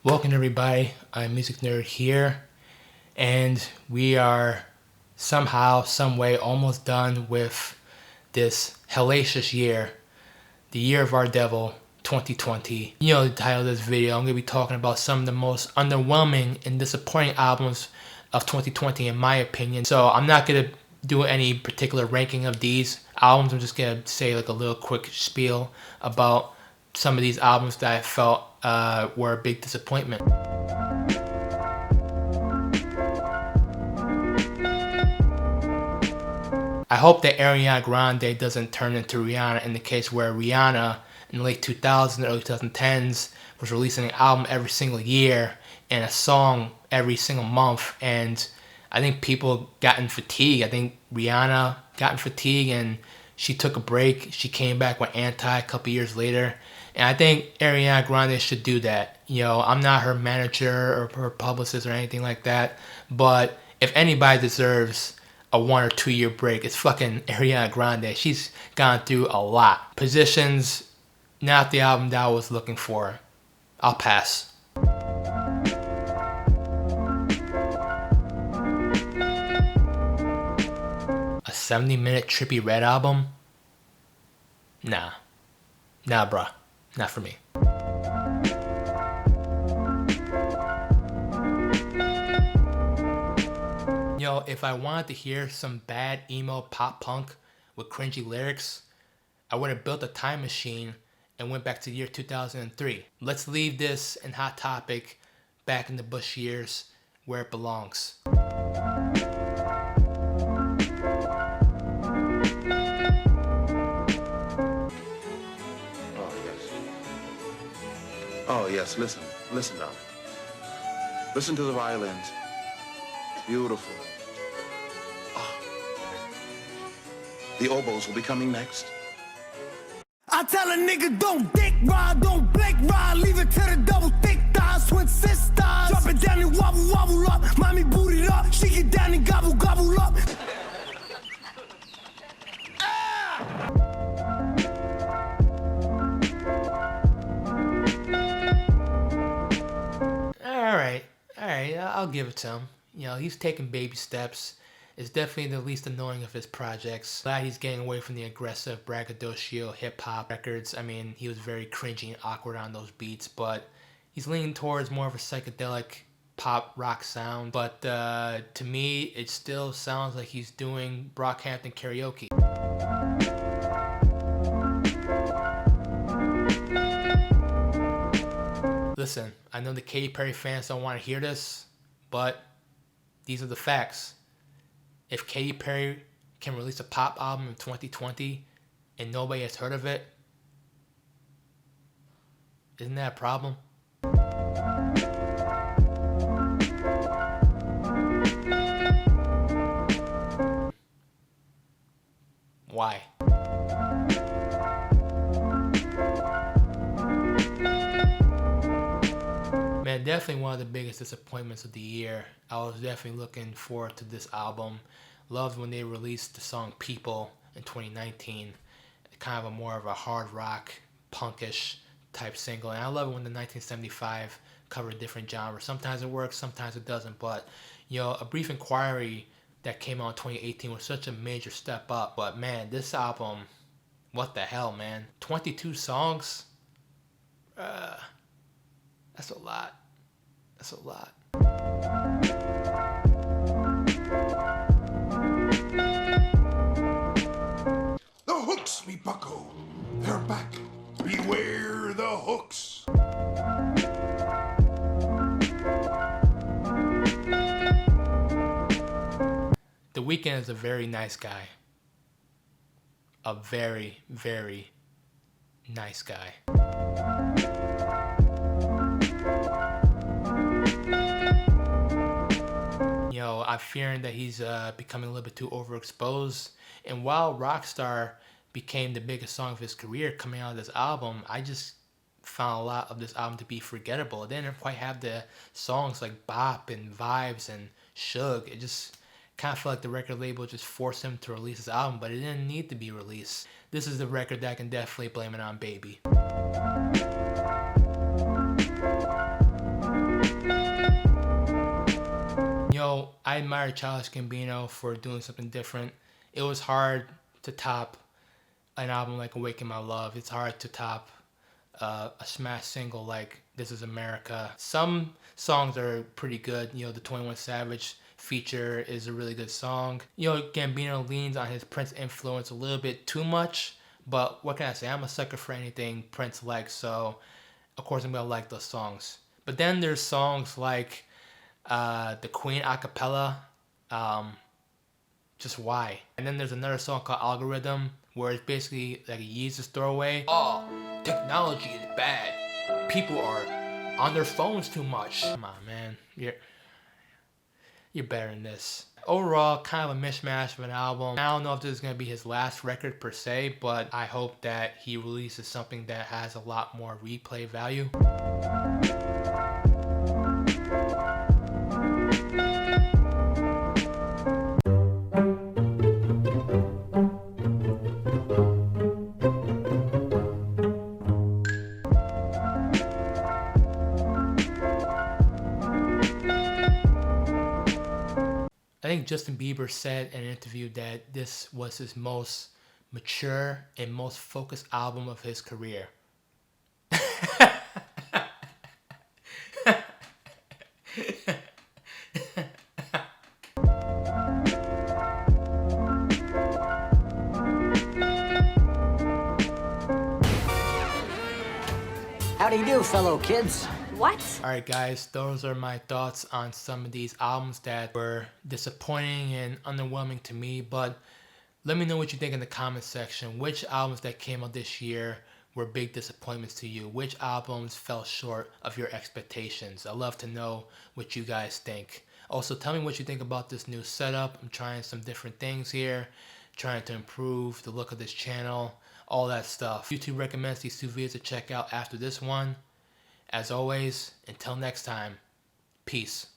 Welcome everybody, IAmAMusicNerd here, and we are somehow, someway almost done with this hellacious year, the year of our devil, 2020. You know the title of this video. I'm going to be talking about some of the most underwhelming and disappointing albums of 2020 in my opinion. So I'm not going to do any particular ranking of these albums. I'm just going to say like a little quick spiel about some of these albums that I felt were a big disappointment. I hope that Ariana Grande doesn't turn into Rihanna in the case where Rihanna in the late 2000s, early 2010s was releasing an album every single year and a song every single month, and I think people got in fatigue. I think Rihanna got in fatigue and she took a break. She came back with Anti a couple years later. And I think Ariana Grande should do that. You know, I'm not her manager or her publicist or anything like that. But if anybody deserves a 1 or 2 year break, it's fucking Ariana Grande. She's gone through a lot. Positions, not the album that I was looking for. I'll pass. A 70-minute Trippie Redd album? Nah, bruh. Not for me. You know, if I wanted to hear some bad emo pop punk with cringy lyrics, I would have built a time machine and went back to the year 2003. Let's leave this and Hot Topic back in the Bush years where it belongs. Oh, yes, listen now. Listen to the violins. Beautiful. Oh. The oboes will be coming next. I tell a nigga don't dick ride, don't blink ride, leave it to the double thick thighs, twin sisters. Drop it down and wobble, wobble up, mommy boot it up, she get down and gobble, gobble up. Alright, I'll give it to him. You know, he's taking baby steps. It's definitely the least annoying of his projects. Glad he's getting away from the aggressive braggadocio hip-hop records. I mean, he was very cringy and awkward on those beats, but he's leaning towards more of a psychedelic pop rock sound. But to me, it still sounds like he's doing Brockhampton karaoke. Listen, I know the Katy Perry fans don't want to hear this, but these are the facts. If Katy Perry can release a pop album in 2020 and nobody has heard of it, isn't that a problem? Why? Man, definitely one of the biggest disappointments of the year. I was definitely looking forward to this album. Loved when they released the song People in 2019. Kind of a more of a hard rock, punkish type single. And I love it when the 1975 covered different genres. Sometimes it works, sometimes it doesn't. But, you know, A Brief Inquiry that came out in 2018 was such a major step up. But man, this album, what the hell, man? 22 songs? That's a lot. That's a lot. The hooks, me bucko. They're back. Beware the hooks. The Weeknd is a very nice guy. A very, very nice guy. You know, I'm fearing that he's becoming a little bit too overexposed. And while Rockstar became the biggest song of his career coming out of this album, I just found a lot of this album to be forgettable. It didn't quite have the songs like Bop and Vibes and Shug. It just kind of felt like the record label just forced him to release his album, but it didn't need to be released. This is the record that I can definitely blame it on, baby. I admire Childish Gambino for doing something different. It was hard to top an album like Awaken My Love. It's hard to top a smash single like This Is America. Some songs are pretty good. You know, the 21 Savage feature is a really good song. You know, Gambino leans on his Prince influence a little bit too much, but what can I say? I'm a sucker for anything Prince likes, so of course I'm gonna like those songs. But then there's songs like the Queen acapella, Just Why. And then there's another song called Algorithm, where it's basically like a Yeezus throwaway. Oh, technology is bad. People are on their phones too much. Come on, man. You're better than this. Overall, kind of a mishmash of an album. I don't know if this is going to be his last record per se, but I hope that he releases something that has a lot more replay value. I think Justin Bieber said in an interview that this was his most mature and most focused album of his career. How do you do, fellow kids? What? Alright guys, those are my thoughts on some of these albums that were disappointing and underwhelming to me, but let me know what you think in the comment section. Which albums that came out this year were big disappointments to you? Which albums fell short of your expectations? I'd love to know what you guys think. Also, tell me what you think about this new setup. I'm trying some different things here, trying to improve the look of this channel, all that stuff. YouTube recommends these two videos to check out after this one. As always, until next time, peace.